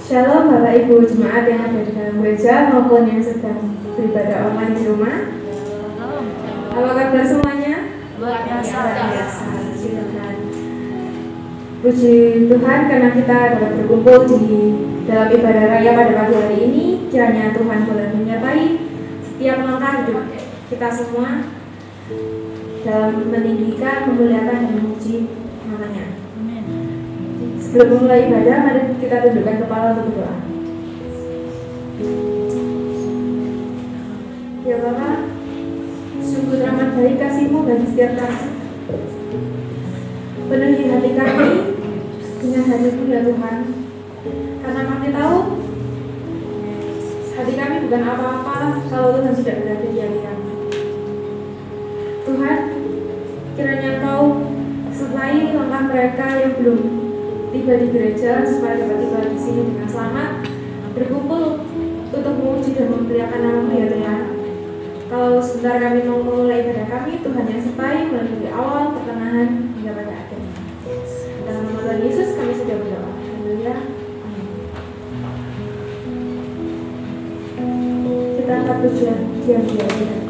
Shalom Bapak Ibu Jemaat yang ada di dalam gereja maupun yang sedang beribadah online di rumah. Apa kabar semuanya? Luar biasa. Silakan. Puji Tuhan karena kita dapat berkumpul di dalam ibadah raya pada pagi hari ini. Kiranya Tuhan boleh menyertai setiap langkah hidup kita semua dalam meninggikan, memuliakan, dan memuji namanya. Sebelum mulai ibadah, mari kita tundukkan kepala untuk berdoa. Ya Bapa, sungguh teramat baik kasih-Mu bagi setiap kami. Penuhi hati kami dengan hati-Mu ya Tuhan. Karena kami tahu hati kami bukan apa-apa kalau Tuhan sudah berada di hati kami. Tuhan, kiranya Engkau sertai langkah mereka yang belum tiba di gereja supaya dapat tiba di sini dengan selamat, berkumpul untuk memuji dan memuliakan nama-Mu ya Tuhan. Kalau sebentar kami mau mulai ibadah kami, Tuhan yang sertai melalui awal, pertengahan, hingga pada akhirnya. Dalam nama Tuhan Yesus kami sudah berdoa. Haleluya. Amin. Kita angkat pujian diam-diam.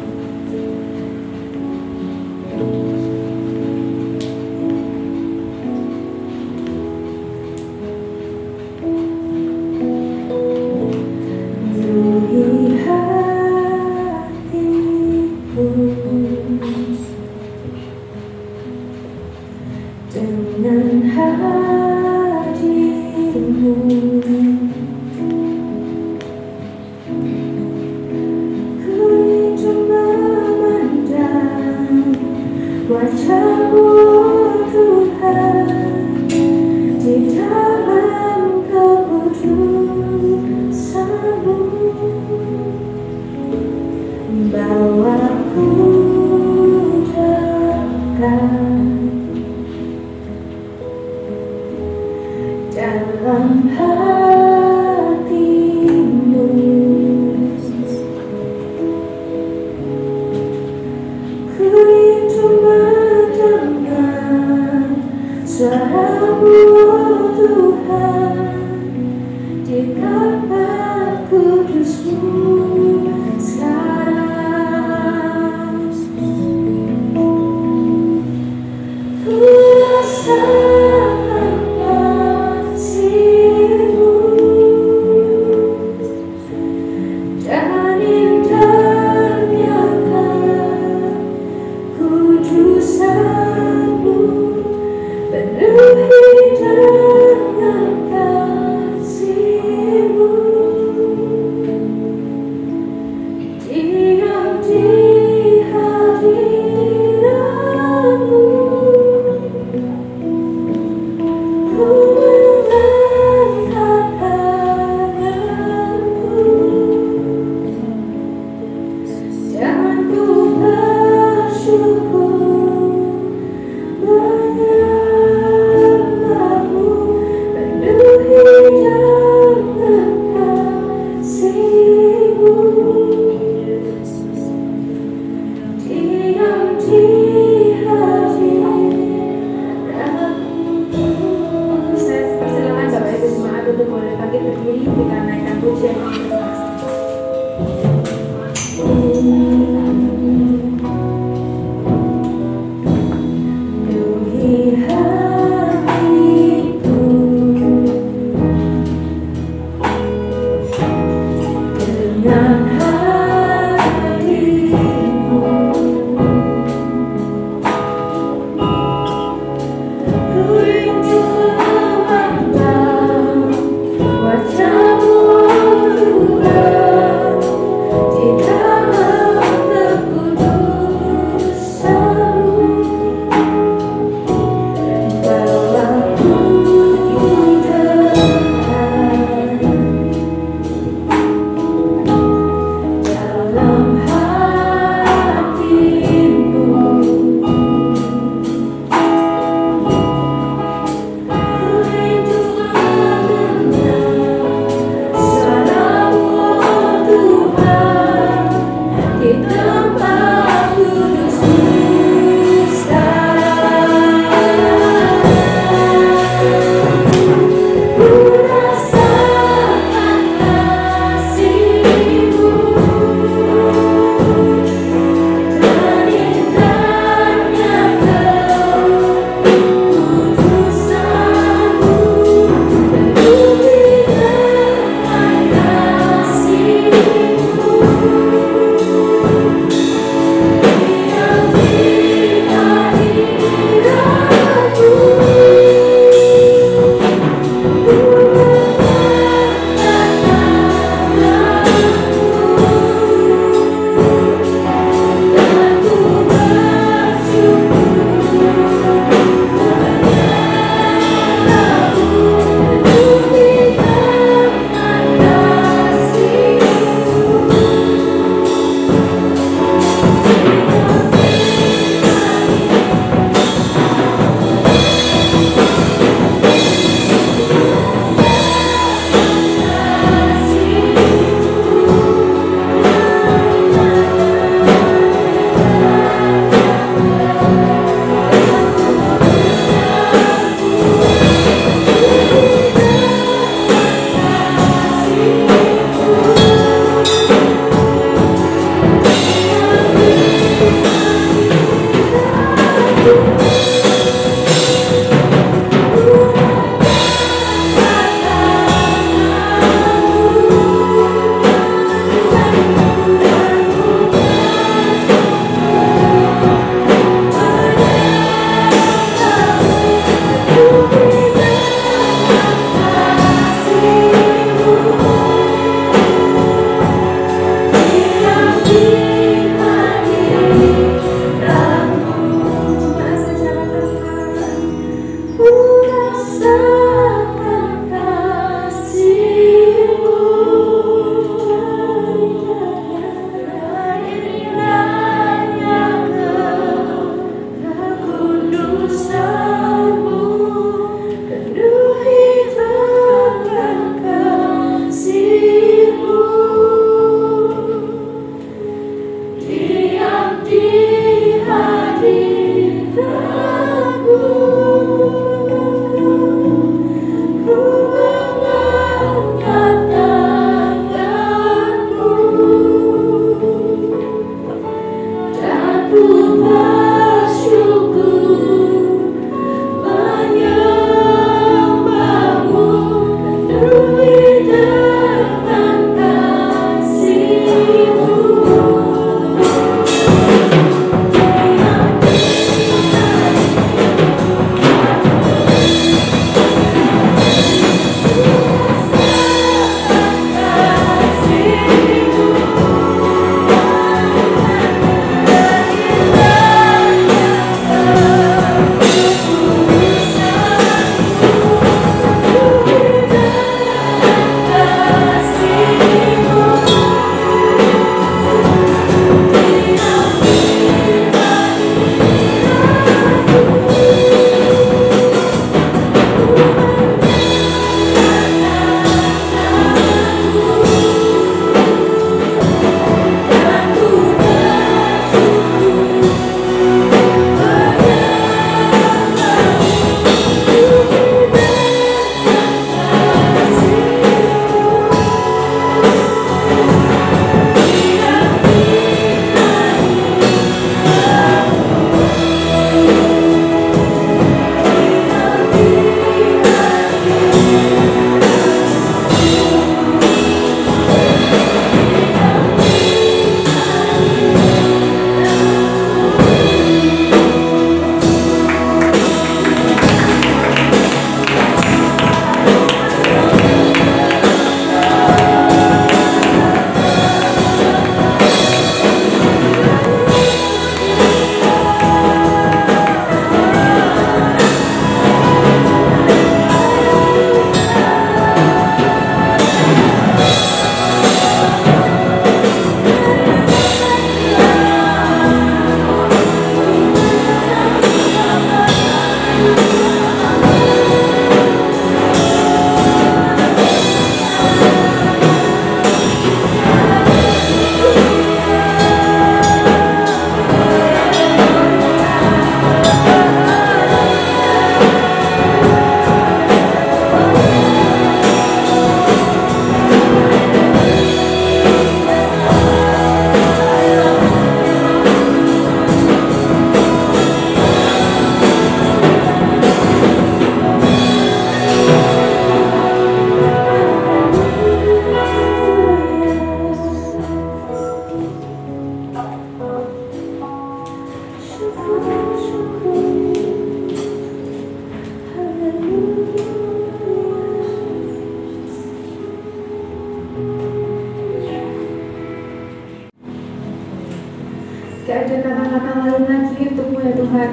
Gak ada kata-kata lain lagi untukmu ya Tuhan.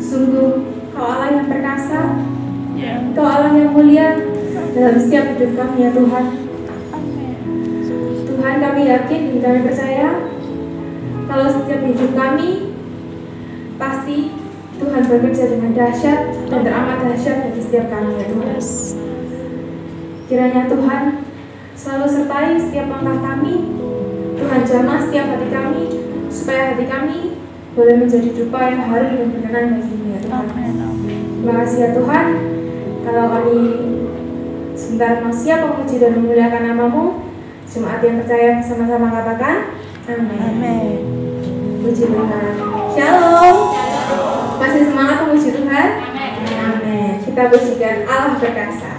Sungguh Kau Allah yang perkasa, Kau Allah yang mulia dalam setiap hidup kami ya Tuhan. Tuhan, kami yakin dan kami percaya kalau setiap hidup kami pasti Tuhan bekerja dengan dahsyat dan teramat dahsyat bagi setiap kami ya Tuhan. Kiranya Tuhan selalu sertai setiap langkah kami. Tuhan jamah setiap hati kami, supaya hati kami boleh menjadi dupa yang harum dan berkenan bagi-Mu ya Tuhan. Terima kasih ya Tuhan. Kalau kami sebentar mau siap memuji dan memuliakan nama-Mu, jemaat yang percaya sama-sama katakan amin. Amin. Puji Tuhan. Shalom. Masih semangat memuji Tuhan? Amin. Kita pujikan Allah perkasa.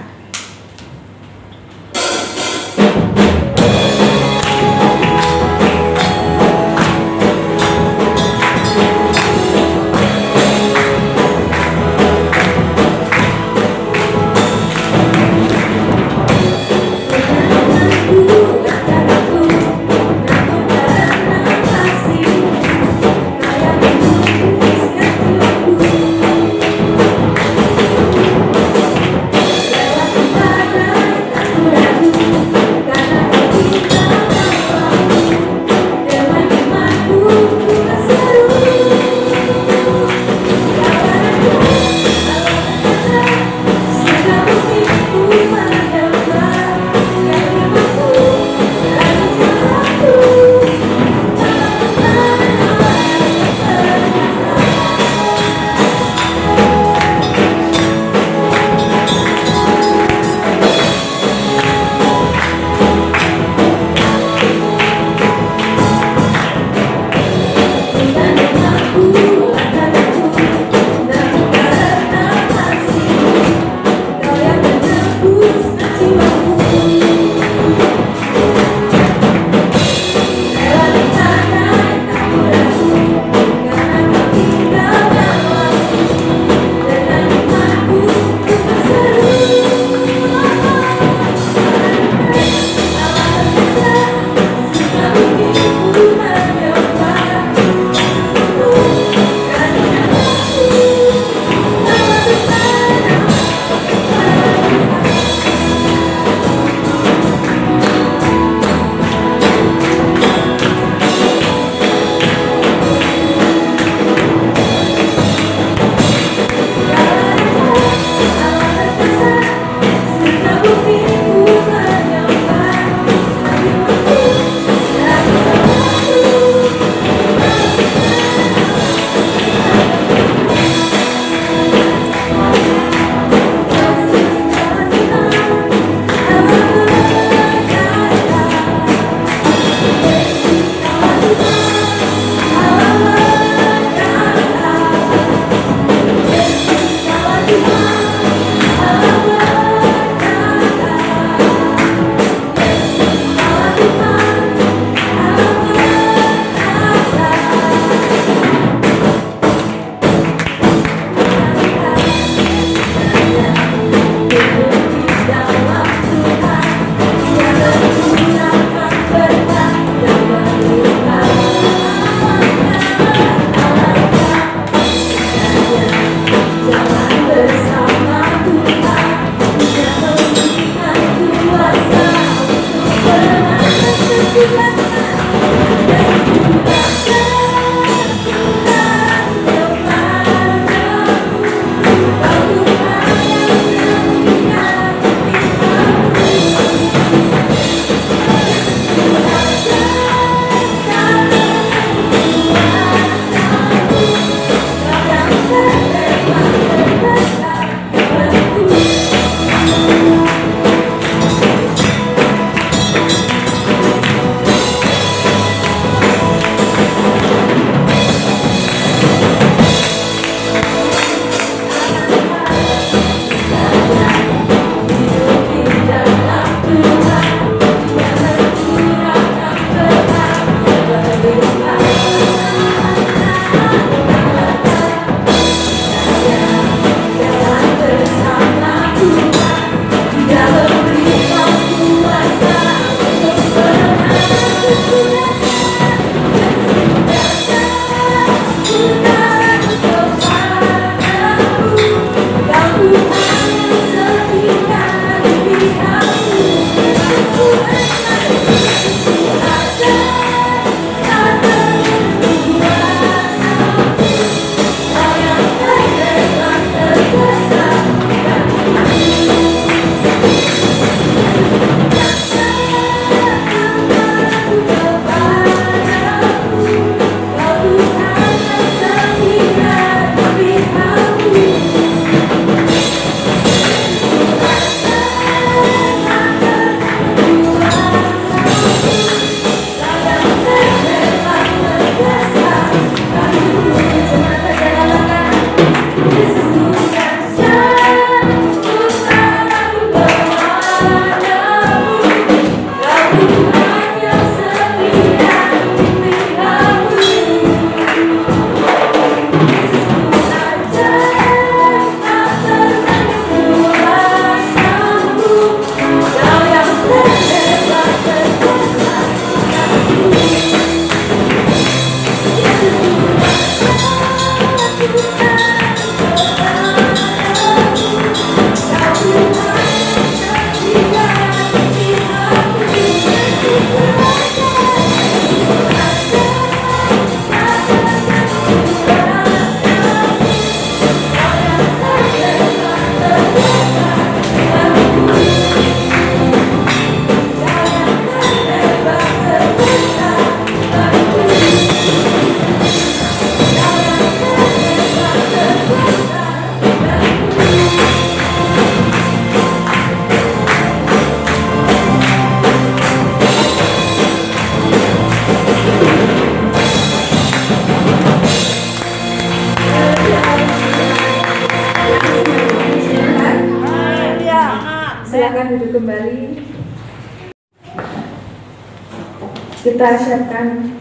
kita siapkan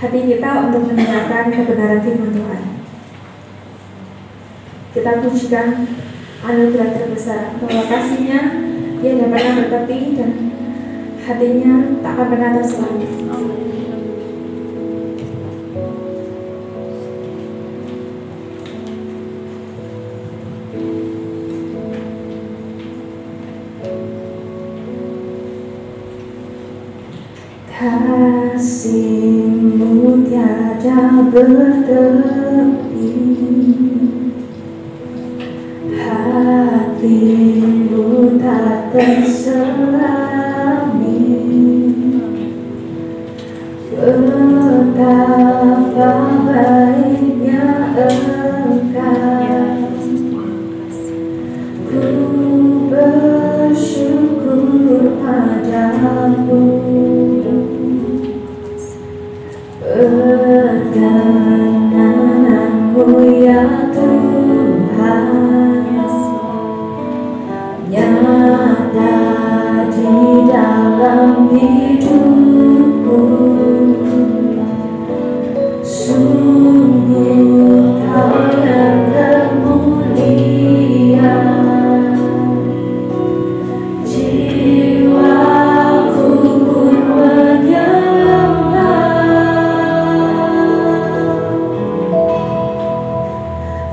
hati kita untuk mendengarkan kebenaran firman Tuhan. Kita pujikan anugerah terbesar bahwa kasih-Nya Dia tidak pernah bertepi dan hatinya tak akan pernah terselang. Kasih-Mu tiada bertepi, hati-Mu tak terselami. Betapa baiknya Engkau, ku bersyukur padamu. Perkenanmu ya Tuhan, nyata di dalam hidupku. Sungguh Kau yang termulia, jiwaku pun menyembah.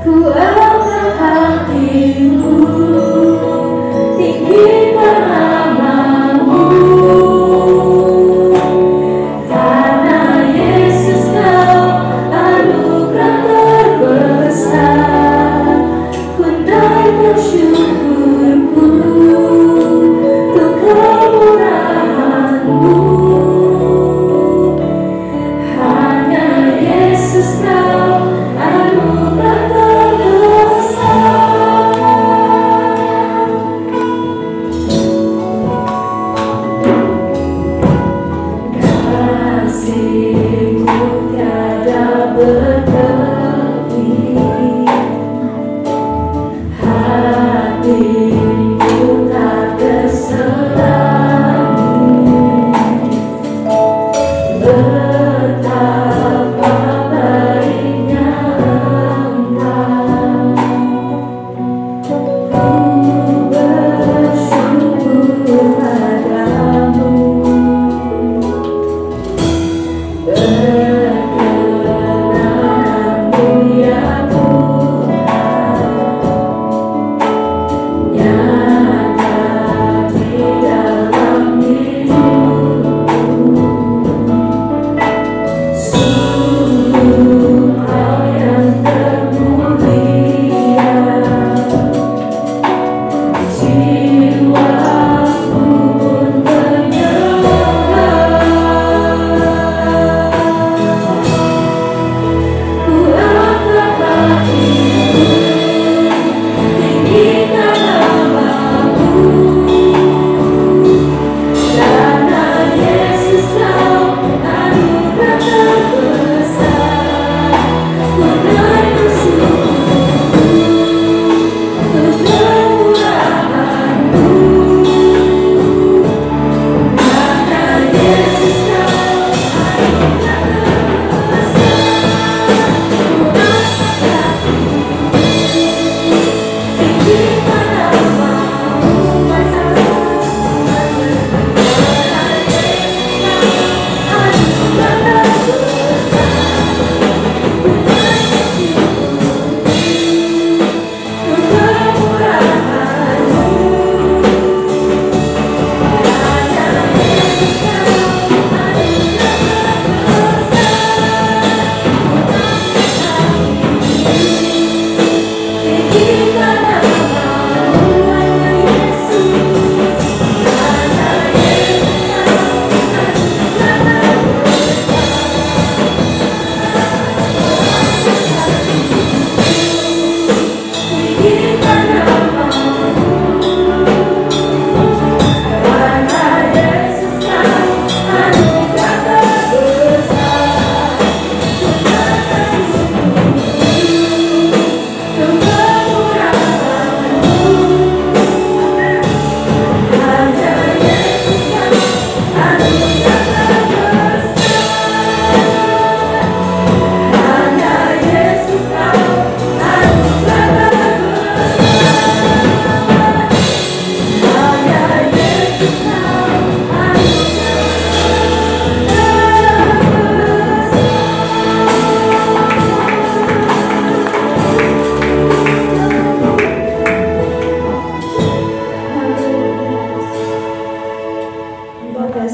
Ku angkat hatiku tinggi padamu.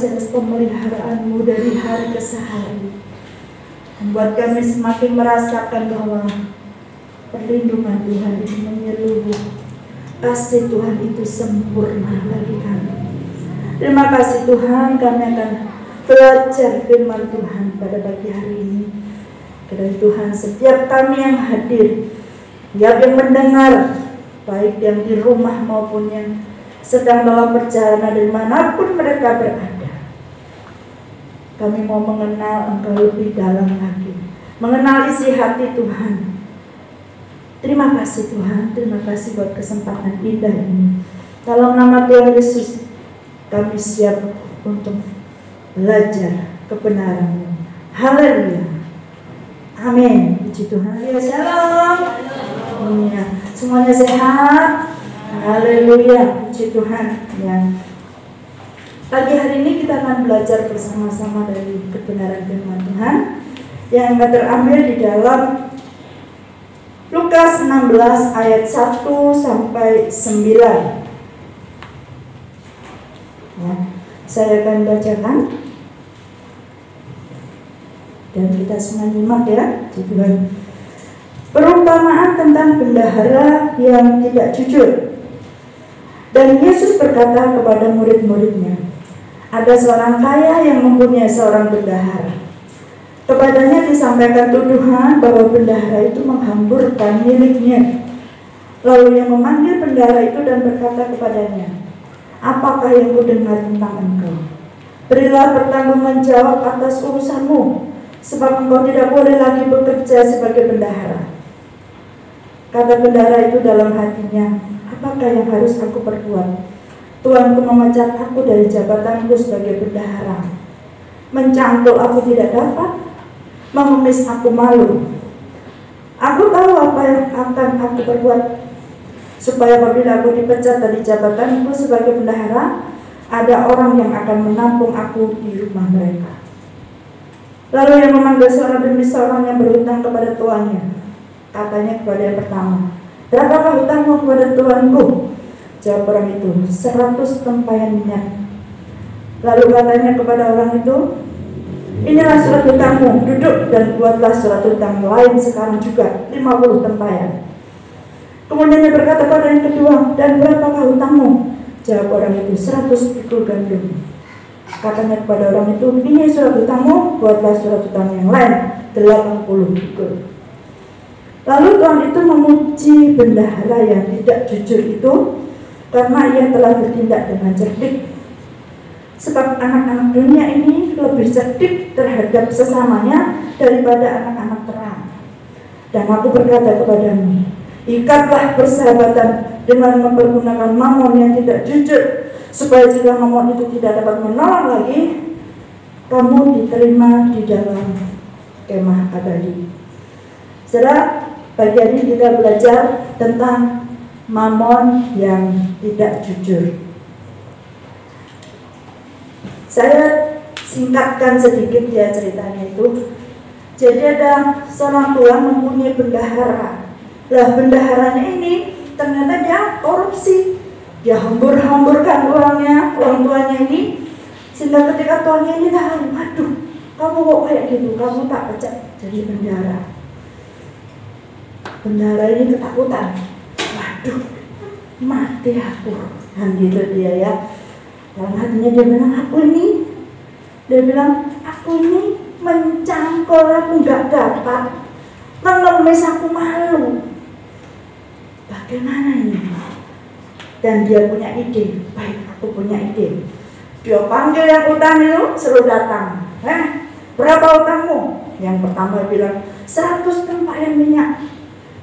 kasih atas pemeliharaan-Mu dari hari ke hari. Membuat kami semakin merasakan bahwa perlindungan Tuhan itu menyeluruh. Kasih Tuhan itu sempurna bagi kami. Terima kasih Tuhan, kami akan belajar firman Tuhan pada pagi hari ini. Kiranya Tuhan, setiap kami yang hadir, yang mendengar, baik yang di rumah maupun yang sedang dalam perjalanan dimanapun mereka berada, kami mau mengenal Engkau lebih dalam lagi, mengenal isi hati Tuhan. Terima kasih Tuhan, terima kasih buat kesempatan indah ini. Dalam nama Tuhan Yesus, kami siap untuk belajar kebenaran-Mu. Haleluya. Amin. Puji Tuhan. Ya, shalom. Ya, semuanya sehat. Haleluya. Puji Tuhan. Ya. Pagi hari ini kita akan belajar bersama-sama dari kebenaran firman Tuhan yang terambil di dalam Lukas 16 ayat 1 sampai 9. Ya, saya akan bacakan dan kita semua nyimak ya. Perumpamaan tentang bendahara yang tidak jujur. Dan Yesus berkata kepada murid-muridnya, ada seorang kaya yang mempunyai seorang bendahara. Kepadanya disampaikan tuduhan bahwa bendahara itu menghamburkan miliknya. Lalu ia memanggil bendahara itu dan berkata kepadanya, apakah yang kudengar tentang engkau? Berilah pertanggungan jawab atas urusanmu, sebab engkau tidak boleh lagi bekerja sebagai bendahara. Kata bendahara itu dalam hatinya, apakah yang harus aku perbuat? Tuanku memecat aku dari jabatanku sebagai bendahara. Mencangkul aku tidak dapat, mengemis aku malu. Aku tahu apa yang akan aku perbuat, supaya apabila aku dipecat dari jabatanku sebagai bendahara, ada orang yang akan menampung aku di rumah mereka. Lalu ia memanggil seorang demi seorang yang berhutang kepada tuannya. Katanya kepada yang pertama, berapakah hutangmu kepada tuanku? Jawab orang itu, 100 tempayan minyak. Lalu katanya kepada orang itu, inilah surat hutangmu, duduk dan buatlah surat hutang lain sekarang juga, 50 tempayan. Kemudian dia berkata pada yang kedua, dan berapakah hutangmu? Jawab orang itu, 100 pikul gandum. Katanya kepada orang itu, ini surat hutangmu, buatlah surat hutang yang lain, 80 pikul. Lalu Tuhan itu memuji bendahara yang tidak jujur itu, karena ia telah bertindak dengan cerdik. Sebab anak-anak dunia ini lebih cerdik terhadap sesamanya daripada anak-anak terang. Dan aku berkata kepadamu, ikatlah persahabatan dengan mempergunakan mamon yang tidak jujur, supaya jika mamon itu tidak dapat menolong lagi, kamu diterima di dalam kemah abadi. Saudara, pagi hari ini kita belajar tentang mamon yang tidak jujur. Saya singkatkan sedikit ya ceritanya itu. Jadi ada seorang tuan mempunyai bendahara. Lah bendaharanya ini ternyata dia korupsi. Dia hambur-hamburkan uangnya, orang tuanya ini. Sehingga ketika tuannya ini tahu, aduh, kamu kok kayak gitu, kamu tak pecat jadi bendahara. Bendahara ini ketakutan. Waduh, mati aku. Dan gitu dia ya. Dalam hatinya dia bilang, aku ini mencangkul aku nggak dapat, mengemis aku malu. Bagaimana ini? Dan dia punya ide. Baik, aku punya ide. Dia panggil yang utang itu, suruh datang. Berapa utangmu? Yang pertama bilang 100 tempayan minyak.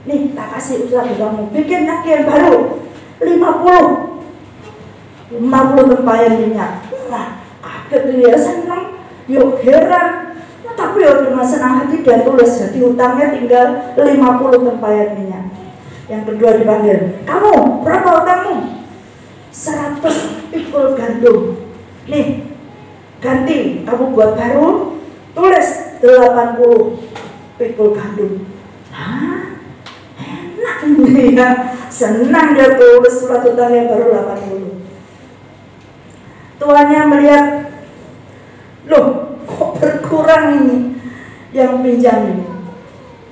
Nih, tak kasih usaha kamu, bikin lagi yang baru 50 tempayan minyak. Nah, kaget dia, senang, yuk heran. Nah, tapi ya dengan senang hati dia tulis, jadi hutangnya tinggal 50 tempayan minyak. Yang kedua dipanggil, kamu berapa hutangmu? 100 pikul gandum. Nih, ganti, kamu buat baru, tulis 80 pikul gandum. Hah? Enak ini ya. Senang dia tulis surat hutangnya baru 80. Tuannya melihat loh kok berkurang ini yang pinjam ini.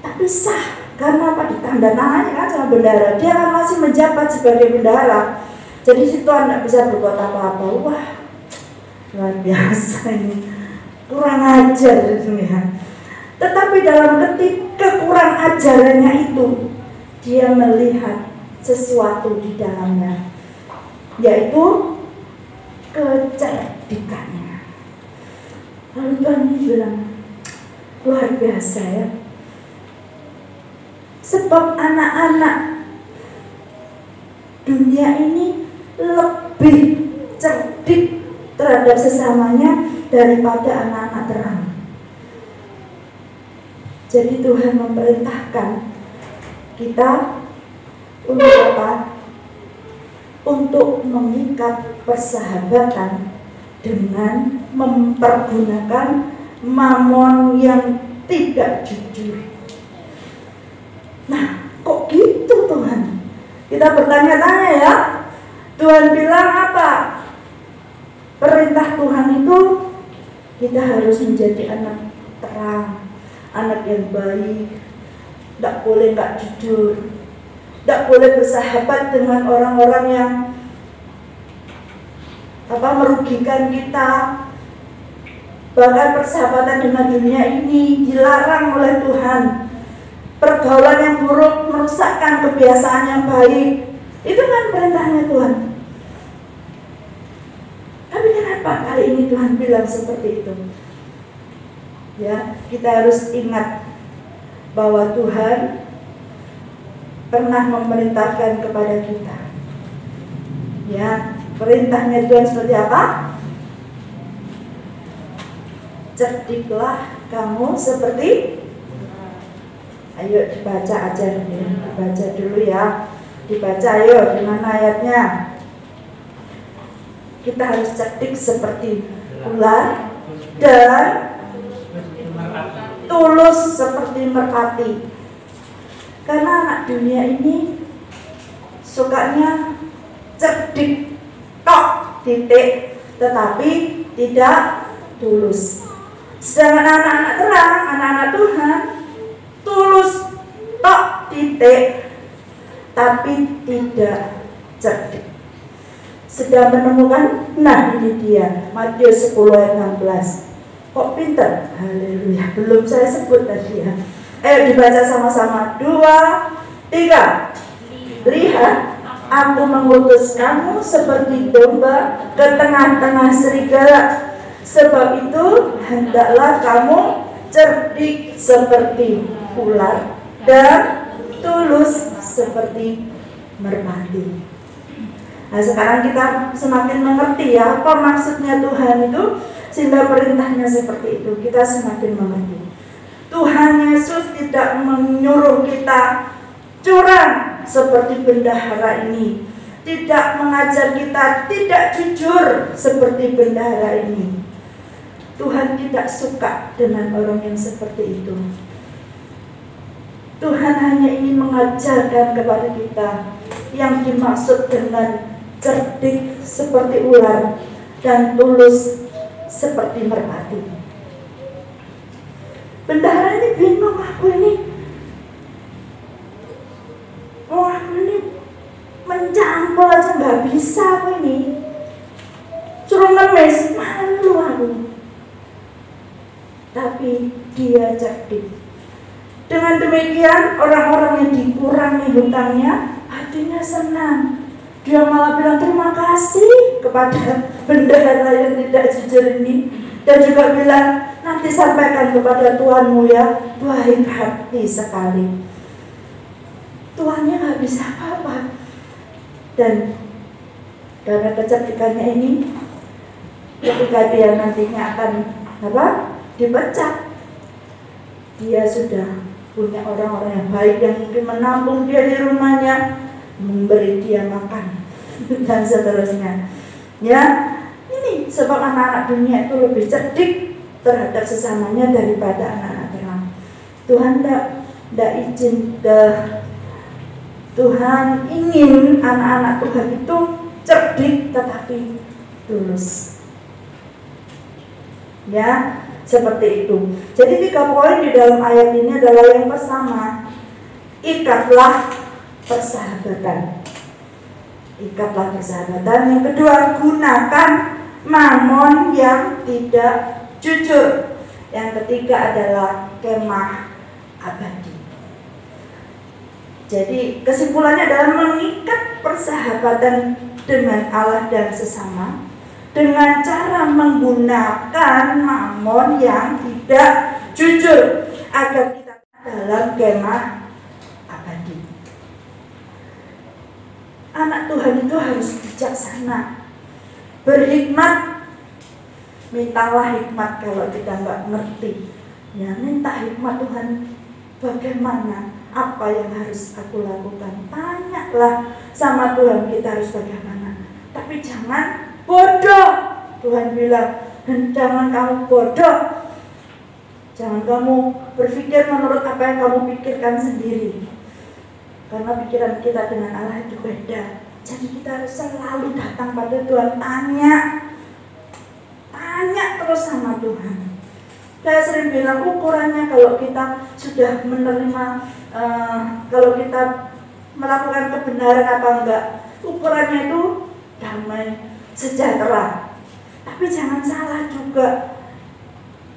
Tapi sah, karena apa? Ditandatangani kan sama bendahara. Dia kan masih menjabat sebagai bendahara. Jadi si Tuhan tidak bisa berbuat apa-apa. Wah, luar biasa ini, kurang ajar ya. Tetapi dalam ketika kurang ajarannya itu, dia melihat sesuatu di dalamnya, yaitu kecerdikannya. Lalu Tuhan bilang, luar biasa ya. Sebab anak-anak dunia ini lebih cerdik terhadap sesamanya daripada anak-anak terang. Jadi Tuhan memerintahkan kita untuk apa? Untuk mengikat persahabatan dengan mempergunakan mamon yang tidak jujur. Nah, kok gitu Tuhan? Kita bertanya-tanya ya. Tuhan bilang apa? Perintah Tuhan itu kita harus menjadi anak terang, anak yang baik, tidak boleh nggak jujur, tidak boleh bersahabat dengan orang-orang yang merugikan kita. Bahkan persahabatan dengan dunia ini dilarang oleh Tuhan. Pergaulan yang buruk merusakkan kebiasaan yang baik. Itu kan perintahnya Tuhan. Tapi kenapa kali ini Tuhan bilang seperti itu? Ya, kita harus ingat bahwa Tuhan pernah memerintahkan kepada kita. Ya, perintahnya Tuhan seperti apa? Cerdiklah kamu seperti. Ayo dibaca aja, dibaca dulu ya. Dibaca ayo, di mana ayatnya? Kita harus cerdik seperti ular dan tulus seperti merpati. Karena anak dunia ini sukanya cerdik tok titik, tetapi tidak tulus. Sedangkan anak-anak terang, anak-anak Tuhan, tulus tok titik, tapi tidak cerdik. Sedang menemukan, nah ini dia, Matius 10 ayat 16. Kok pinter? Haleluya, belum saya sebut tadi ya. Ayo dibaca sama-sama. 2, 3. Lihat, aku mengutus kamu seperti domba ke tengah-tengah serigala. Sebab itu hendaklah kamu cerdik seperti ular dan tulus seperti merpati. Nah, sekarang kita semakin mengerti ya apa maksudnya Tuhan itu, sehingga perintahnya seperti itu. Kita semakin mengerti. Tuhan Yesus tidak menyuruh kita curang seperti bendahara ini, tidak mengajar kita tidak jujur seperti bendahara ini. Tuhan tidak suka dengan orang yang seperti itu. Tuhan hanya ingin mengajarkan kepada kita yang dimaksud dengan cerdik seperti ular dan tulus seperti merpati. Bendahara ini bingung, aku ini mencangkul aja nggak bisa, aku ini suruh ngemis, malu aku. Tapi dia cerdik. Dengan demikian orang-orang yang dikurangi hutangnya hatinya senang. Dia malah bilang terima kasih kepada bendahara yang tidak jujur ini, dan juga bilang nanti sampaikan kepada Tuanmu ya, baik hati sekali. Tuannya nggak bisa apa-apa, dan karena kecerdikannya ini, ketika dia nantinya akan dipecat, dia sudah punya orang-orang yang baik yang mungkin menampung dia di rumahnya, memberi dia makan dan seterusnya. Ya, ini sebab anak-anak dunia itu lebih cerdik terhadap sesamanya daripada anak-anak terang. Tuhan tidak izin Tuhan ingin anak-anak Tuhan itu cerdik tetapi tulus. Ya, seperti itu. Jadi 3 poin di dalam ayat ini adalah yang pertama, ikatlah persahabatan. Ikatlah persahabatan. Yang kedua, gunakan mamon yang tidak jujur. Yang ketiga adalah kemah abadi. Jadi kesimpulannya adalah mengikat persahabatan dengan Allah dan sesama dengan cara menggunakan mamon yang tidak jujur agar kita dalam kemah abadi. Anak Tuhan itu harus bijaksana, berhikmat. Mintalah hikmat kalau kita nggak ngerti. Ya, minta hikmat Tuhan. Bagaimana? Apa yang harus aku lakukan? Tanyalah sama Tuhan, kita harus bagaimana. Tapi jangan bodoh. Tuhan bilang, jangan kamu bodoh. Jangan kamu berpikir menurut apa yang kamu pikirkan sendiri. Karena pikiran kita dengan Allah itu beda. Jadi kita harus selalu datang pada Tuhan, tanya terus sama Tuhan. Saya sering bilang ukurannya kalau kita sudah menerima, kalau kita melakukan kebenaran apa enggak, ukurannya itu damai, sejahtera. Tapi jangan salah juga.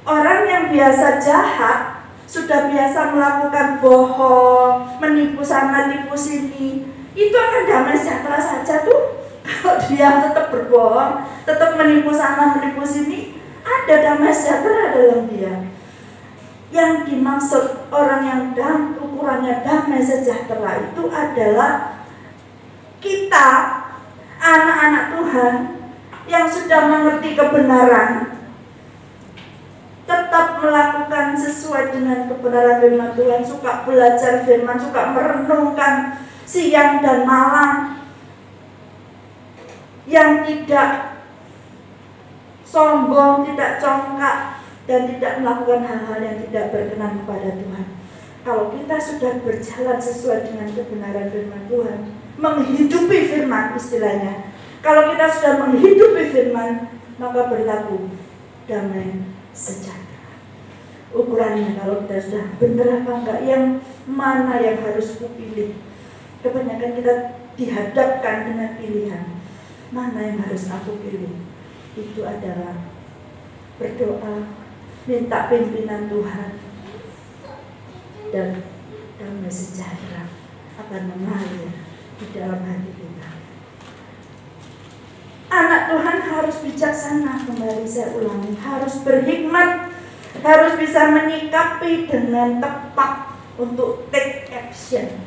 Orang yang biasa jahat, sudah biasa melakukan bohong, menipu sana, tipu sini, itu akan damai sejahtera saja tuh. Kalau dia tetap berbohong, tetap menipu sana, menipu sini, ada damai sejahtera dalam dia. Yang dimaksud orang yang ukurannya damai sejahtera itu adalah kita, anak-anak Tuhan yang sudah mengerti kebenaran, tetap melakukan sesuai dengan kebenaran firman Tuhan, suka belajar firman, suka merenungkan siang dan malam, yang tidak sombong, tidak congkak, dan tidak melakukan hal-hal yang tidak berkenan kepada Tuhan. Kalau kita sudah berjalan sesuai dengan kebenaran firman Tuhan, menghidupi firman istilahnya, kalau kita sudah menghidupi firman, maka berlaku damai sejahtera. Ukurannya kalau kita sudah benar apa enggak, yang mana yang harus kupilih. Kebanyakan kita dihadapkan dengan pilihan, mana yang harus aku pilih. Itu adalah berdoa, minta pimpinan Tuhan, dan damai sejahtera akan mengalir di dalam hati kita. Anak Tuhan harus bijaksana, kembali saya ulangi, harus berhikmat, harus bisa menyikapi dengan tepat untuk take action,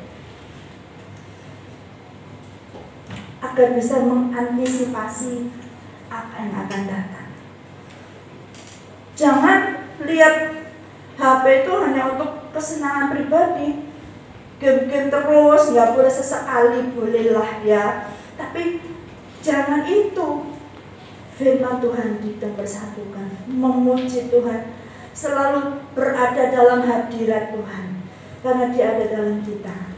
agar bisa mengantisipasi apa yang akan datang. Jangan lihat HP itu hanya untuk kesenangan pribadi, game-game terus, ya boleh sesekali bolehlah ya, tapi jangan itu. Firman Tuhan kita bersatukan, memuji Tuhan, selalu berada dalam hadirat Tuhan, karena Dia ada dalam kita.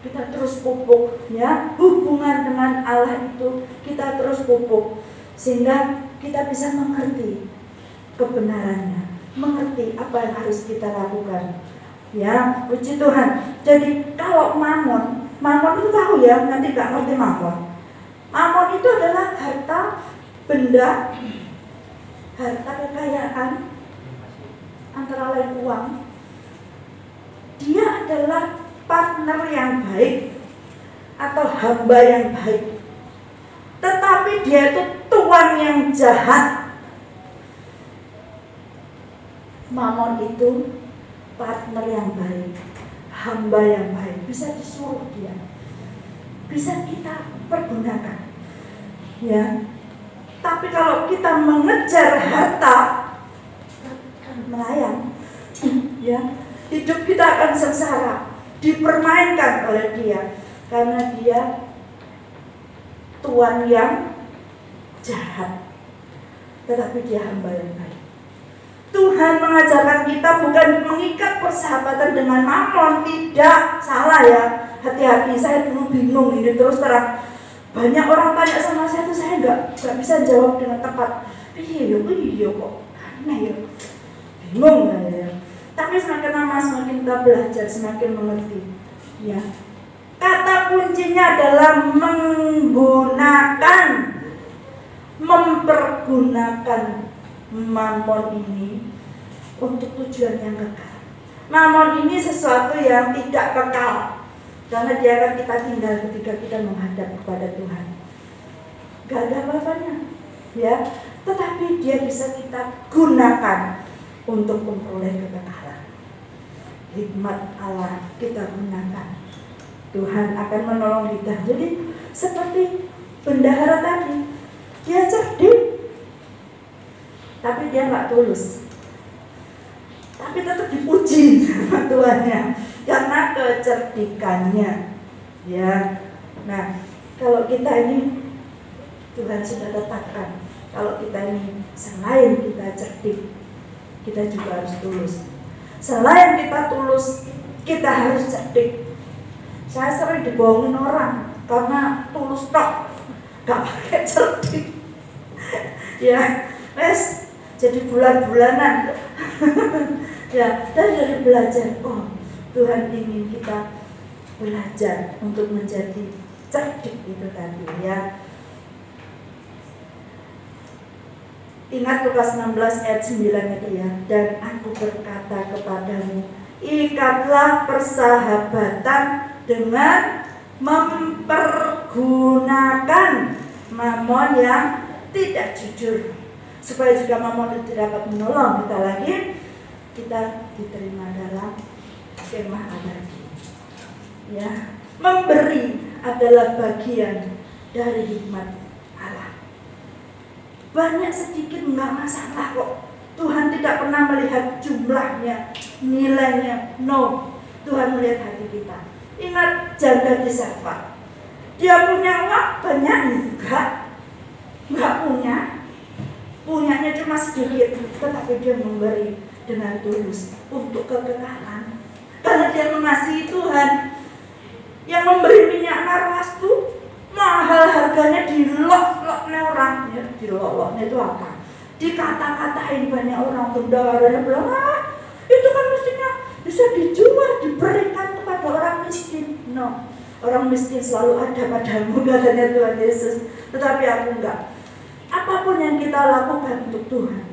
Kita terus pupuk ya, hubungan dengan Allah itu kita terus pupuk, sehingga kita bisa mengerti kebenarannya, mengerti apa yang harus kita lakukan. Ya, puji Tuhan. Jadi kalau mamon itu tahu ya, nanti gak ngerti mamon. Mamon itu adalah harta benda, harta kekayaan, antara lain uang. Dia adalah partner yang baik atau hamba yang baik, tetapi dia itu tuan yang jahat. Mamon itu partner yang baik, hamba yang baik, bisa disuruh dia, bisa kita pergunakan ya. Tapi kalau kita mengejar harta, melayang ya, hidup kita akan sengsara, dipermainkan oleh dia, karena dia tuan yang jahat, tetapi dia hamba yang baik. Tuhan mengajarkan kita bukan mengikat persahabatan dengan mamon, tidak, salah ya, hati-hati. Saya dulu bingung ini, terus terang banyak orang tanya sama saya tuh, saya nggak bisa jawab dengan tepat. Iya kok gimana ya? Bingung lah ya. Tapi semakin lama semakin kita belajar, semakin mengerti. Ya. Kata kuncinya adalah mempergunakan mamon ini untuk tujuan yang kekal. Mamon ini sesuatu yang tidak kekal, karena dia akan kita tinggal ketika kita menghadap kepada Tuhan. Gak ada apa-apanya, ya. Tetapi dia bisa kita gunakan untuk memperoleh kekekalan. Hikmat Allah kita gunakan. Tuhan akan menolong kita. Jadi seperti bendahara tadi, dia cerdik, tapi dia nggak tulus. Tapi tetap dipuji sama Tuhannya karena kecerdikannya. Ya, nah kalau kita ini Tuhan sudah tetapkan, kalau kita ini selain kita cerdik, kita juga harus tulus. Selain kita tulus, kita harus cerdik. Saya sering dibohongin orang karena tulus tok, gak pakai cerdik. Ya, wes jadi bulan-bulanan. Ya, dan dari belajar, oh Tuhan ingin kita belajar untuk menjadi cerdik itu tadi, ya. Ingat Lukas 16 ayat 9 itu ya. Dan aku berkata kepadamu, ikatlah persahabatan dengan mempergunakan mamon yang tidak jujur, supaya juga mamon itu dapat menolong kita lagi, kita diterima dalam kemah abadi. Ya, memberi adalah bagian dari hikmat Allah. Banyak sedikit enggak masalah kok. Tuhan tidak pernah melihat jumlahnya, nilainya. No, Tuhan melihat hati kita. Ingat janda di Sarfat. Dia punya uang banyak? Enggak punya. Punyanya cuma sedikit, tetapi dia memberi dengan tulus untuk kekekalan. Karena dia mengasihi Tuhan. Yang memberi minyak narwastu mahal harganya, dilok-loknya orang. Ya, dilok-loknya itu apa? Dikata-katain banyak orang, bendaharanya bilang, itu kan mestinya bisa dijual, diberikan kepada orang miskin. No, orang miskin selalu ada padamu, katanya Tuhan Yesus. Tetapi aku enggak. Apapun yang kita lakukan untuk Tuhan,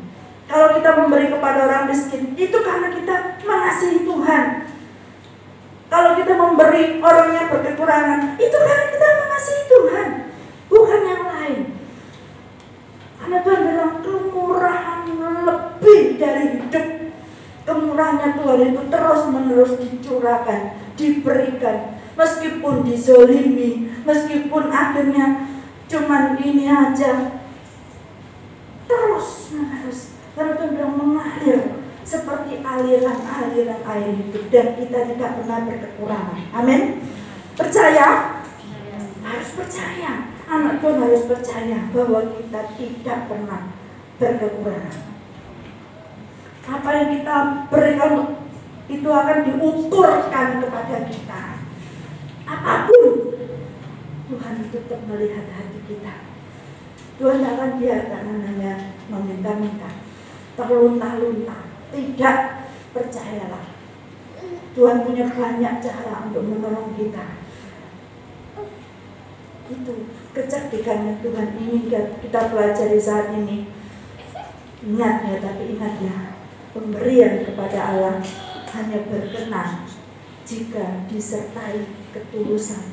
kalau kita memberi kepada orang miskin, itu karena kita mengasihi Tuhan. Kalau kita memberi orang yang berkekurangan, itu karena kita mengasihi Tuhan, bukan yang lain. Karena Tuhan bilang kemurahan lebih dari hidup. Kemurahannya Tuhan itu terus-menerus dicurahkan, diberikan, meskipun dizolimi, meskipun akhirnya cuman ini aja, terus-menerus. Karena Tuhan bilang mengalir seperti aliran-aliran air hidup, dan kita tidak pernah berkekurangan. Amin. Percaya? Harus percaya. Anak Tuhan harus percaya bahwa kita tidak pernah berkekurangan. Apa yang kita berikan itu akan diukurkan kepada kita. Apapun, Tuhan tetap melihat hati kita. Tuhan tidak akan biarkan anaknya meminta-minta, terlunta-lunta. Tidak, percayalah. Tuhan punya banyak cara untuk menolong kita. Itu kecerdikannya Tuhan ingin kita pelajari saat ini. Ingat ya, tapi ingat ya, pemberian kepada Allah hanya berkenan jika disertai ketulusan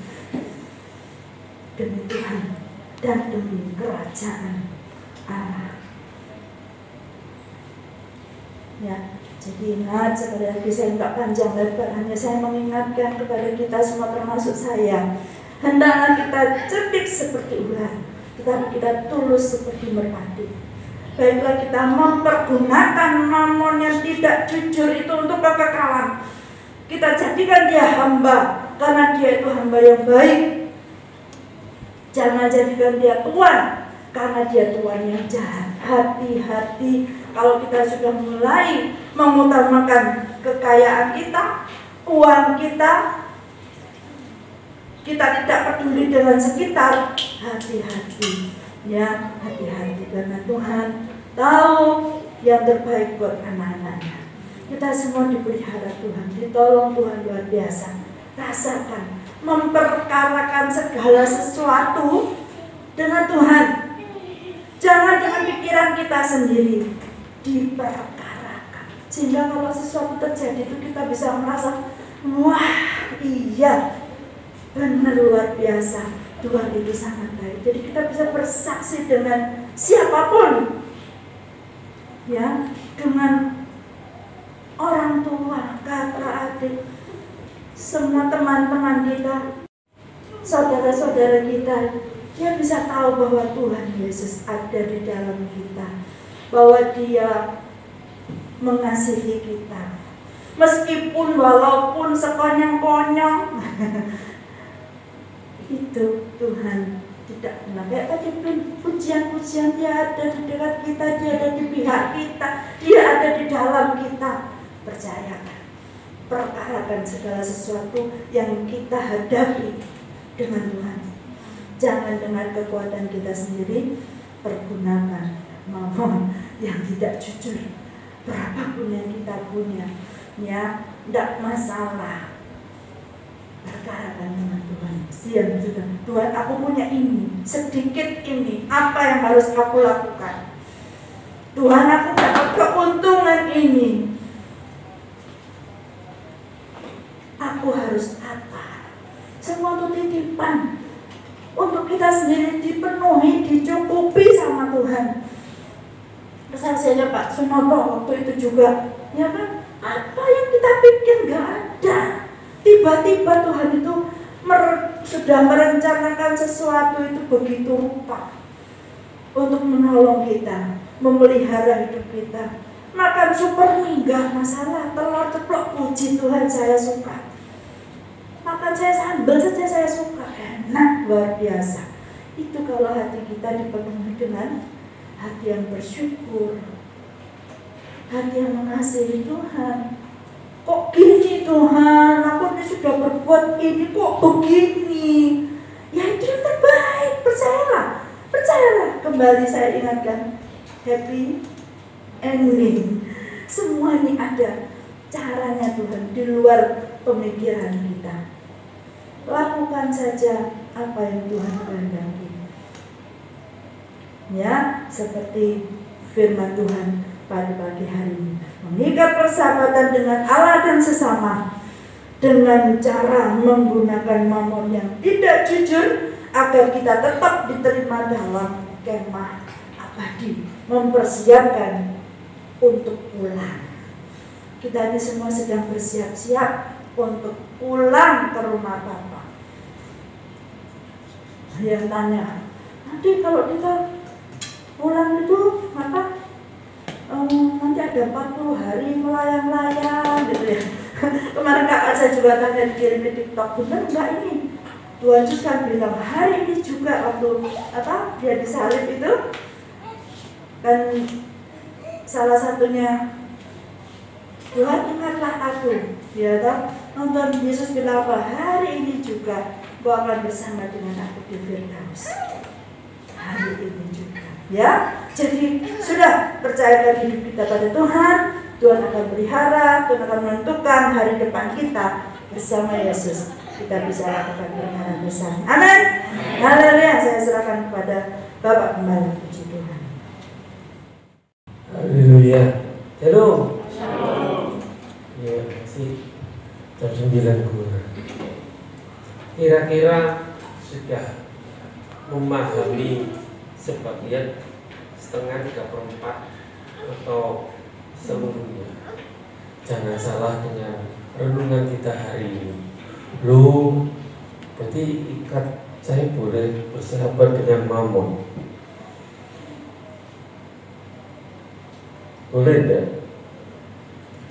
demi Tuhan dan demi kerajaan Allah. Ya, jadi ingat, sekali lagi saya enggak panjang lebar, hanya saya mengingatkan kepada kita semua termasuk saya. Hendaklah kita cerdik seperti ular, tetapi kita tulus seperti merpati. Baiklah kita mempergunakan mamon yang tidak jujur itu untuk kekekalan. Kita jadikan dia hamba, karena dia itu hamba yang baik. Jangan jadikan dia tuan, karena dia tuan yang jahat. Hati-hati kalau kita sudah mulai mengutamakan kekayaan kita, uang kita, kita tidak peduli dengan sekitar. Hati-hati, ya, hati-hati, karena Tuhan tahu yang terbaik buat anak-anaknya. Kita semua dipelihara Tuhan, ditolong Tuhan luar biasa. Rasakan, memperkarakan segala sesuatu dengan Tuhan. Jangan dengan pikiran kita sendiri, diperkarakan. Sehingga kalau sesuatu terjadi itu kita bisa merasa, wah iya, benar luar biasa. Tuhan itu sangat baik. Jadi kita bisa bersaksi dengan siapapun, ya, dengan orang tua, kakak, adik, semua teman-teman kita, saudara-saudara kita, dia bisa tahu bahwa Tuhan Yesus ada di dalam kita, bahwa Dia mengasihi kita, meskipun walaupun sekonyong-konyong. Itu Tuhan tidak pernah kayak tadi pujian-pujian, Dia ada di dekat kita, Dia ada di pihak kita, Dia ada di dalam kita. Percayakan, perkarakan segala sesuatu yang kita hadapi dengan Tuhan. Jangan dengan kekuatan kita sendiri, pergunakan mamon yang tidak jujur. Berapapun yang kita punya, ya, tidak masalah. Perkarakan dengan Tuhan. Siang juga, Tuhan, aku punya ini, sedikit ini, apa yang harus aku lakukan? Tuhan, aku dapat keuntungan ini, aku harus apa? Semua itu titipan untuk kita sendiri, dipenuhi, dicukupi sama Tuhan. Kesaksiannya Pak Sunoto waktu itu juga, ya kan? Apa yang kita pikir gak ada. Tiba-tiba Tuhan itu sudah merencanakan sesuatu itu begitu rupa untuk menolong kita, memelihara hidup kita. Makan super mie gak masalah, telur ceplok, puji Tuhan saya suka. Makan saya sambal saja saya suka, enak luar biasa. Itu kalau hati kita dipenuhi dengan hati yang bersyukur, hati yang mengasihi Tuhan. Kok gini Tuhan, aku ini sudah berbuat ini, kok begini? Ya itu yang terbaik, percayalah. Kembali saya ingatkan, happy ending. Semua ini ada caranya Tuhan, di luar pemikiran kita. Lakukan saja apa yang Tuhan kehendaki. Ya, seperti firman Tuhan pada pagi hari ini, mengikat persahabatan dengan Allah dan sesama dengan cara menggunakan mamon yang tidak jujur, agar kita tetap diterima dalam kemah abadi, mempersiapkan untuk pulang. Kita ini semua sedang bersiap-siap untuk pulang ke rumah Bapa. Yang tanya, nanti kalau kita pulang itu apa? Nanti ada 40 hari melayang-layang gitu ya. Kemarin kakak saya juga tanya, dikirim di TikTok, benar enggak ini? Tuhan Yesus kan bilang hari ini juga waktu dia disalib itu kan salah satunya, Tuhan ingatlah aku, ya kan? Nonton Yesus bilang apa? Hari ini juga kau akan bersama dengan aku di Firdaus. Hari ini juga, ya. Jadi sudah percayakan hidup kita pada Tuhan. Tuhan akan pelihara, Tuhan akan menentukan hari depan kita bersama Yesus. Kita bisa lakukan perkara besar. Amin. Haleluya. Saya serahkan kepada Bapak kembali. Puji Tuhan. Haleluya. Shalom. Ya, masih jam 9 kurang. Kira-kira sudah memahami sebagian, setengah, 3/4 atau seluruhnya. Jangan salah dengan renungan kita hari ini. Belum, berarti ikat saya boleh bersahabat dengan mamon. Boleh enggak?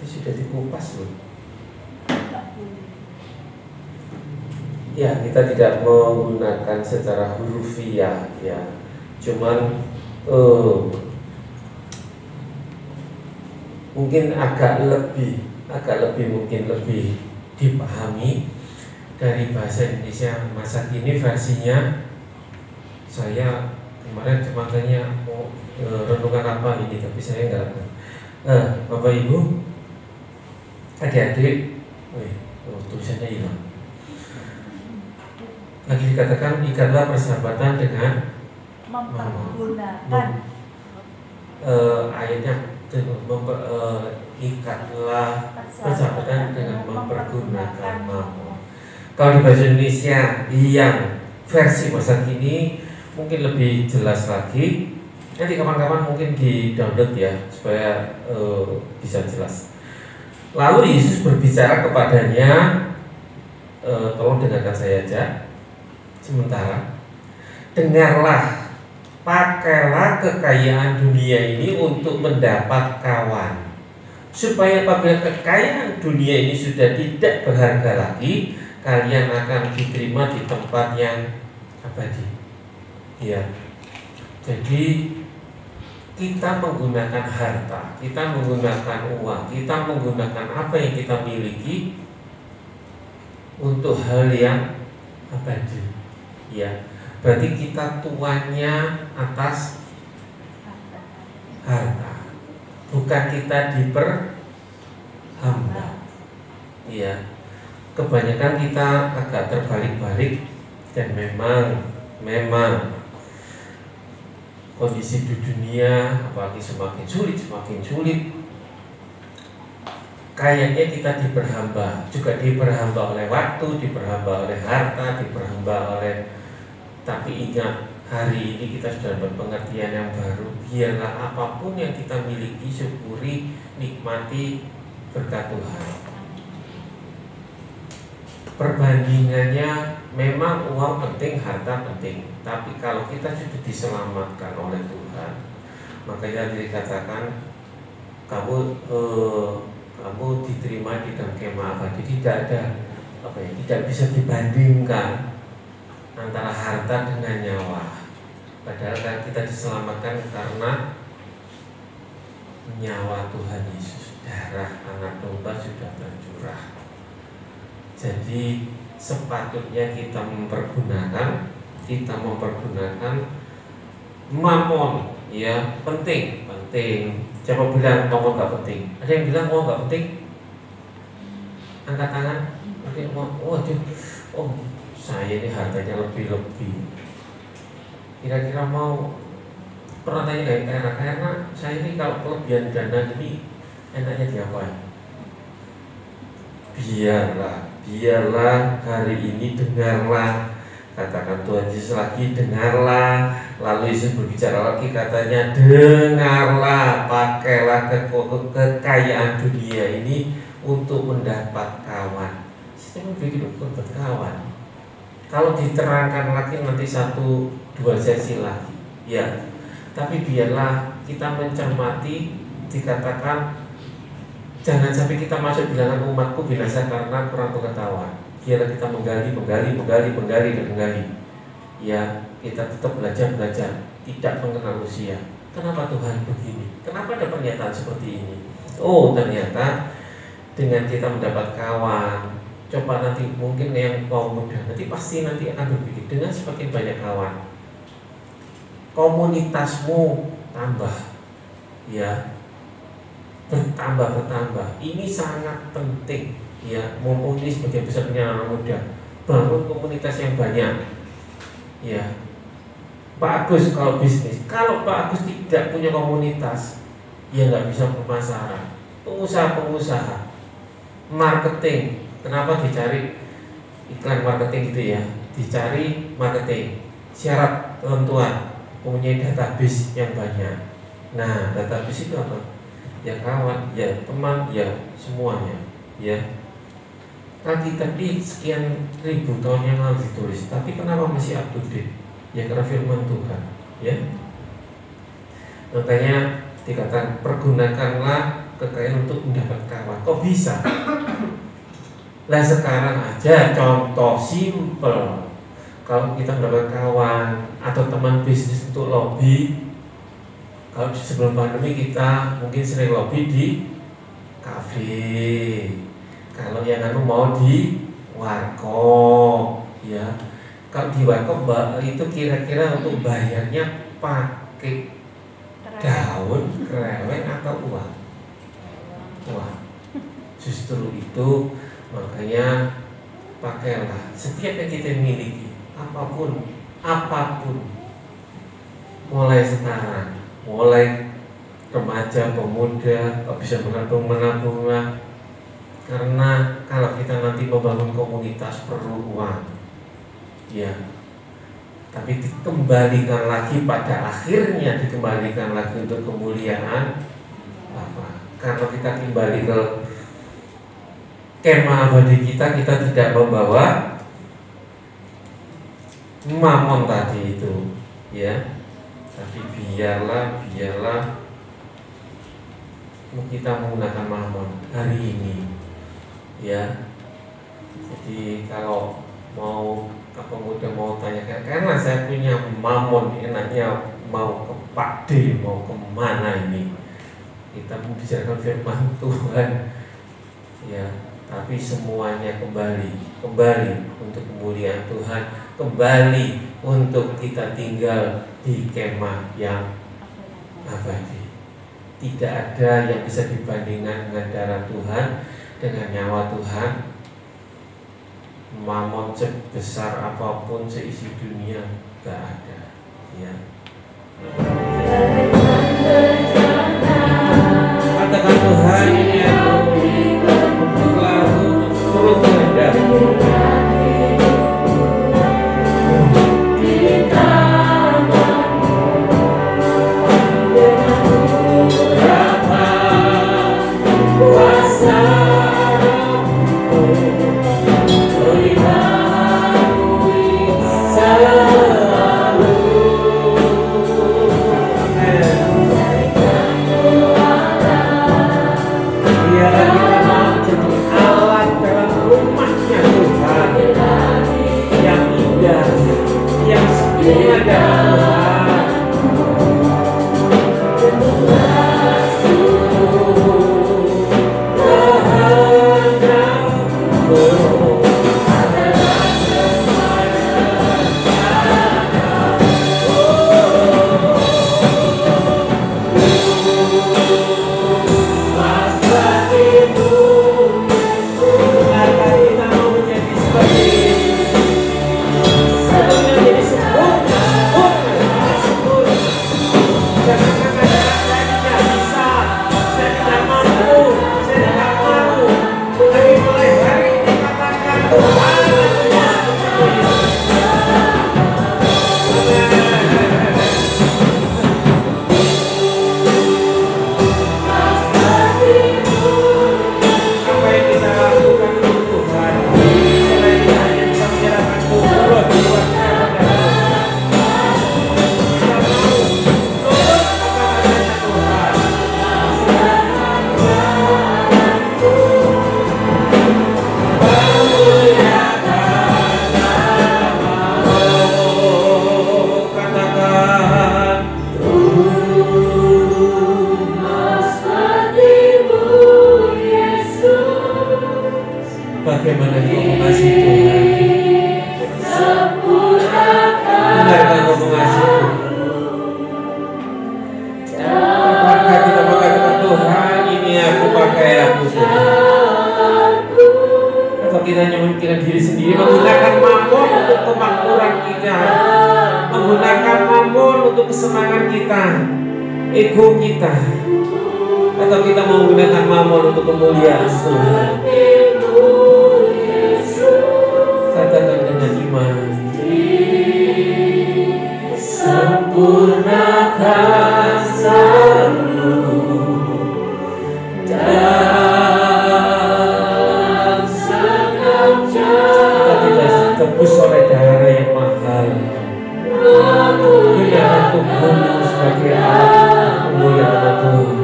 Itu sudah dikupas loh. Ya, kita tidak menggunakan secara hurufiah ya. Cuman mungkin agak lebih mungkin lebih dipahami dari bahasa Indonesia masa kini versinya. Saya kemarin cuma tanya, renungan apa ini, tapi saya nggak. Bapak Ibu, adik-adik, tulisannya hilang. Lagi dikatakan ikatlah persahabatan dengan mempergunakan ayatnya ikatlah persahabatan dengan mempergunakan mamon. Kalau di bahasa Indonesia yang versi masa kini mungkin lebih jelas lagi. Nanti kapan-kapan mungkin di download ya supaya bisa jelas. Lalu Yesus berbicara kepadanya, tolong dengarkan saya aja sementara. Dengarlah, pakailah kekayaan dunia ini untuk mendapat kawan, supaya apabila kekayaan dunia ini sudah tidak berharga lagi, kalian akan diterima di tempat yang abadi. Ya, jadi kita menggunakan harta, kita menggunakan uang, kita menggunakan apa yang kita miliki untuk hal yang abadi. Ya, berarti kita tuannya atas harta, bukan kita diperhamba. Ya, kebanyakan kita agak terbalik-balik dan memang kondisi di dunia apalagi semakin sulit, kayaknya kita diperhamba, juga diperhamba oleh waktu, diperhamba oleh harta, diperhamba oleh. Tapi ingat, hari ini kita sudah dapat pengertian yang baru. Biarlah apapun yang kita miliki, syukuri, nikmati berkat Tuhan. Perbandingannya memang uang penting, harta penting, tapi kalau kita sudah diselamatkan oleh Tuhan, makanya dikatakan kamu diterima di dalam kemah abadi. Tidak ada tidak bisa dibandingkan antara harta dengan nyawa. Padahal kan kita diselamatkan karena nyawa Tuhan Yesus, darah anak domba sudah tercurah. Jadi sepatutnya kita mempergunakan mamon, ya penting. Siapa bilang mamon nggak penting? Ada yang bilang uang nggak penting? Angkat tangan. Mungkin uang, saya ini hartanya lebih. Kira-kira mau pernah tanya nggak karena saya ini kalau kelebihan dana ini enaknya diapain? Biarlah hari ini dengarlah, katakan Tuhan Yesus lagi, dengarlah. Lalu Yesus berbicara lagi, katanya dengarlah, pakailah kekayaan dunia ini untuk mendapat kawan. Saya bikin bukan buat kawan. Kalau diterangkan lagi nanti 1-2 sesi lagi, ya. Tapi biarlah kita mencermati, dikatakan jangan sampai kita masuk bilangan umatku binasa karena kurang pengetahuan. Biarlah kita menggali. Ya, kita tetap belajar, tidak mengenal usia. Kenapa Tuhan begini? Kenapa ada pernyataan seperti ini? Oh, ternyata dengan kita mendapat kawan, coba nanti mungkin yang kaum muda nanti pasti akan berpikir, dengan semakin banyak kawan, komunitasmu tambah, ya. Bertambah. Ini sangat penting, ya. Mumpung ini sebagai besarnya anak muda, bangun komunitas yang banyak, ya. Pak Agus kalau bisnis, kalau Pak Agus tidak punya komunitas, ya nggak bisa pemasaran. Pengusaha, marketing, kenapa dicari iklan marketing gitu ya? Dicari marketing, syarat ketentuan, punya database yang banyak. Nah, database itu apa? Ya kawan, ya teman, ya semuanya, ya. Tadi sekian ribu tahun yang lalu ditulis, tapi kenapa masih up to date? Ya karena firman Tuhan, ya. Makanya dikatakan pergunakanlah kekayaan untuk mendapat kawan. Kok bisa? Lah sekarang aja contoh simple. Kalau kita mendapat kawan atau teman bisnis untuk lobby. Kalau sebelum pandemi kita mungkin sering lobby di kafe. Kalau yang mau di warkop, ya. Kalau di warkop itu kira-kira untuk bayarnya pakai daun, kereweng atau uang? Uang. Justru itu makanya pakailah setiap yang kita miliki, apapun, mulai sekarang, mulai remaja, pemuda, bisa menabung-menabunglah. Karena kalau kita nanti membangun komunitas perlu uang, ya. Tapi dikembalikan lagi pada akhirnya, dikembalikan lagi untuk kemuliaan apa? Karena kita kembali ke kemah abadi kita tidak membawa mamon tadi itu, ya. Tapi biarlah kita menggunakan mamon hari ini, ya. Jadi kalau mau pemuda mau tanyakan, karena saya punya mamon, enaknya mau ke Pak D, mau kemana ini? Kita membicarakan firman Tuhan, ya. Tapi semuanya kembali untuk kemuliaan Tuhan, kembali untuk kita tinggal di kemah yang abadi. Tidak ada yang bisa dibandingkan dengan darah Tuhan, dengan nyawa Tuhan. Mamon sebesar apapun seisi dunia gak ada, ya. Katakan Tuhan, ini aku lalu turut mengendap. Ego kita, atau kita mau menggunakan mamon untuk kemuliaan Tuhan. Katakan dengan iman, sempurnakan selalu dan sekejap. Kita tidak tebus oleh darah yang mahal, dengan tubuhmu sebagai alat kemuliaan Tuhan.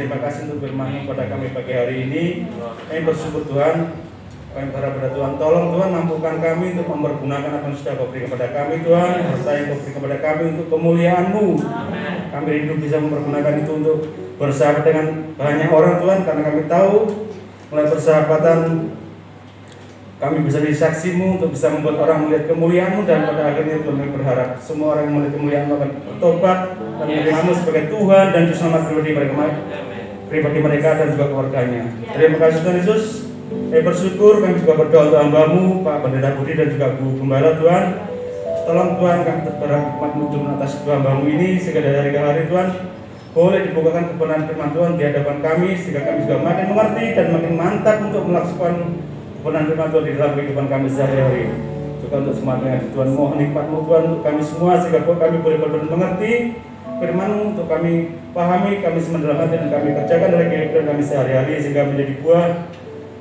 terima kasih untuk firman-Mu pada kami pagi hari ini. Kami bersyukur Tuhan. Kami berharap pada Tuhan, tolong Tuhan mampukan kami untuk mempergunakan apa yang sudah Kau beri kepada kami Tuhan, harta yang Kau beri kepada kami untuk kemuliaan-Mu. Kami rindu bisa mempergunakan itu untuk bersahabat dengan banyak orang Tuhan, karena kami tahu mulai persahabatan kami bisa jadi saksi-Mu untuk bisa membuat orang melihat kemuliaan-Mu, dan pada akhirnya Tuhan kami berharap semua orang yang melihat kemuliaan-Mu akan bertobat dan menerima-Mu sebagai Tuhan dan Juru Selamat pribadi mereka dan juga keluarganya. Terima kasih Tuhan Yesus. Kami bersyukur, kami juga berdoa untuk hamba-Mu Pak Pendeta Budi dan juga Bu Gembala Tuhan. Tolong Tuhan kami berharap hikmat-Mu atas dua hamba-Mu ini, sehingga dari hari ke hari Tuhan boleh dibukakan kebenaran firman Tuhan di hadapan kami, sehingga kami juga makin mengerti dan makin mantap untuk melakukan kebenaran firman Tuhan di dalam kehidupan kami sehari-hari. Juga untuk semua dengan Tuhan, mohon hikmat-Mu Tuhan untuk kami semua, sehingga kami boleh benar-benar mengerti firman-Mu, untuk kami pahami, kami semendalam hati, dan kami kerjakan dalam kehidupan kami sehari-hari, sehingga menjadi buah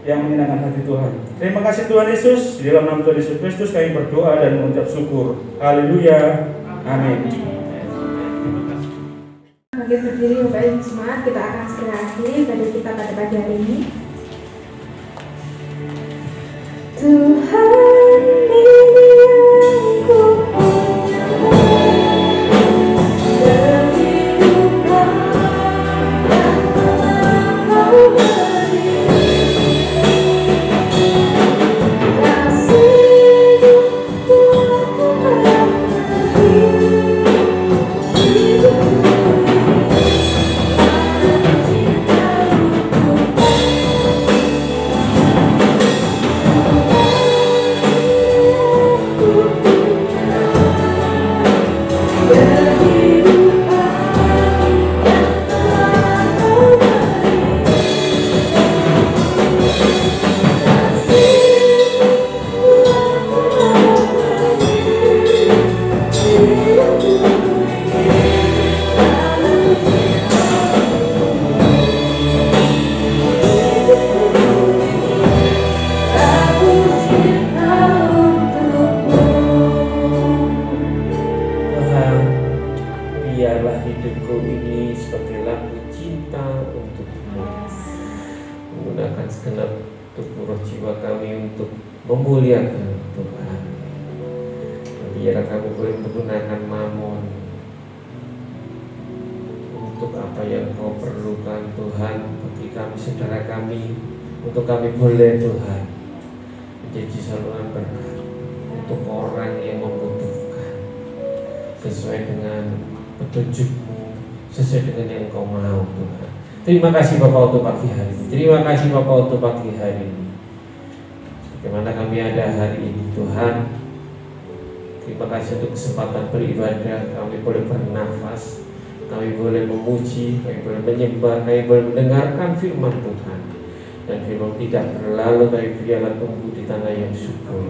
yang menyenangkan hati Tuhan. Terima kasih Tuhan Yesus. Di dalam nama Tuhan Yesus Kristus kami berdoa dan mengucap syukur. Haleluya. Amin. Bangkit berdiri Bapak Ibu semua, kita akan segera akhiri pada kita pada pagi hari ini. Tuhan ini yang ku kehidupan yang telah Kau beri, kasih-Mu aku mengerti hidup memuliakan Tuhan. Biar kami boleh menggunakan mamon untuk apa yang Kau perlukan Tuhan, bagi kami saudara kami, untuk kami boleh Tuhan menjadi saluran berkat untuk orang yang membutuhkan, sesuai dengan petunjuk-Mu, sesuai dengan yang Kau mau Tuhan. Terima kasih Bapak untuk pagi hari ini. Terima kasih Bapak untuk pagi hari ini. Bagaimana kami ada hari ini Tuhan. Terima kasih untuk kesempatan beribadah. Kami boleh bernafas, kami boleh memuji, kami boleh menyembah, kami boleh mendengarkan firman Tuhan. Dan firman tidak berlalu, tapi biarlah tumbuh di tanah yang subur.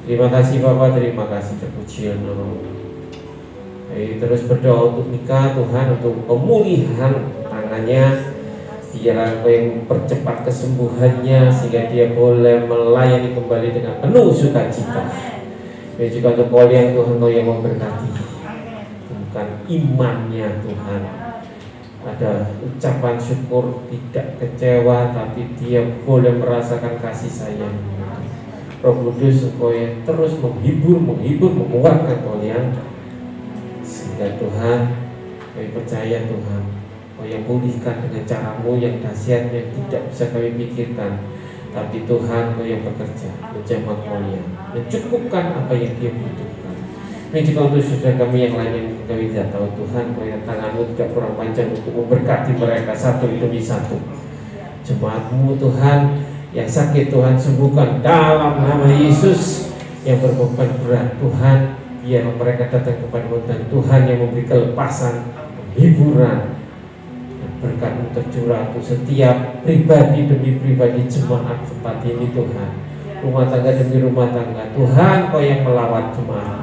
Terima kasih Bapak, terima kasih, terpujilah nama-Mu. Kami terus berdoa untuk Mika Tuhan, untuk pemulihan tangannya. Biarlah Kau yang mempercepat kesembuhannya, sehingga dia boleh melayani kembali dengan penuh sukacita. Dan juga untuk kalian Tuhan, Kau yang memberkati, bukan imannya Tuhan, ada ucapan syukur, tidak kecewa, tapi dia boleh merasakan kasih sayang. Roh Kudus, Engkau yang terus menghibur, menguatkan kalian, sehingga Tuhan, kami percaya Tuhan, Kau yang pulihkan dengan cara-Mu yang dahsyat, yang tidak bisa kami pikirkan. Tapi Tuhan, Kau yang bekerja, menjamah kalian, mencukupkan apa yang dia butuhkan. Ini juga untuk saudara kami yang lain yang kami tidak tahu Tuhan, Kau yang tangan-Mu tidak kurang panjang untuk memberkati mereka satu demi satu. Jemaat-Mu Tuhan yang sakit, Tuhan sembuhkan dalam nama Yesus. Yang berbeban berat Tuhan, biar mereka datang kepada-Mu, dan Tuhan yang memberi kelepasan, hiburan, berkat-Mu tercurah untuk setiap pribadi demi pribadi jemaat tempat ini Tuhan. Rumah tangga demi rumah tangga Tuhan, Kau yang melawat jemaat.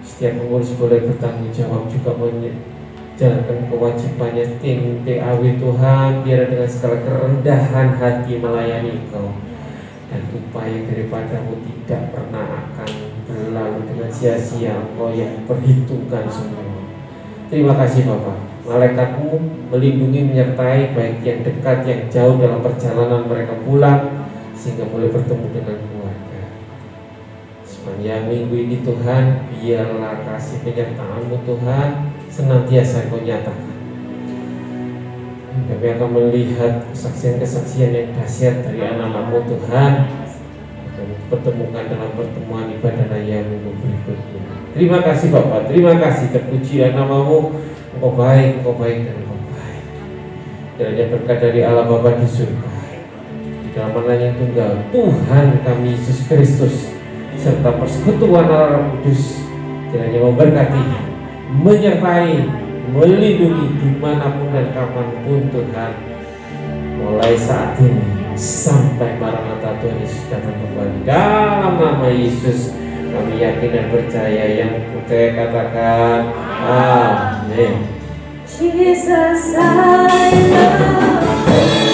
Setiap pengurus boleh bertanggung jawab juga menjalankan kewajibannya. Tim PAW Tuhan, biar dengan segala kerendahan hati melayani Kau, dan upaya daripada-Mu tidak pernah akan berlalu dengan sia-sia. Kau yang perhitungkan semua. Terima kasih Bapak. Malaikat-Mu melindungi menyertai baik yang dekat yang jauh dalam perjalanan mereka pulang, sehingga boleh bertemu dengan keluarga. Sepanjang minggu ini Tuhan, biarlah kasih penyertaan-Mu Tuhan senantiasa Kau nyatakan. Kami akan melihat kesaksian-kesaksian yang dahsyat dari anak-anak-Mu Tuhan. Kami pertemukan dalam pertemuan ibadah raya minggu berikutnya. Terima kasih Bapak, terima kasih, terpujilah nama-Mu. Engkau baik, dan Engkau baik. Kiranya berkat dari Allah Bapa di surga, di dalam anaknya tunggal Tuhan kami Yesus Kristus, serta persekutuan Allah Roh Kudus, kiranya memberkati, menyertai, melindungi dimanapun dan kapanpun Tuhan, mulai saat ini sampai Maranatha Tuhan Yesus datang kembali. Dalam nama Yesus kami yakin dan percaya, yang percaya katakan amin. Jesus, I love you.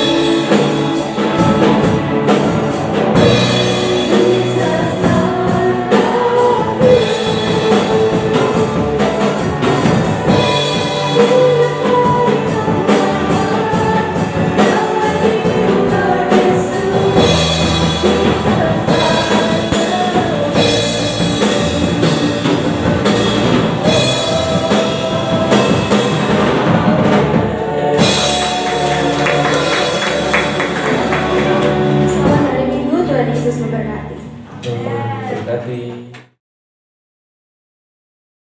Yesus memberkati. Terima kasih.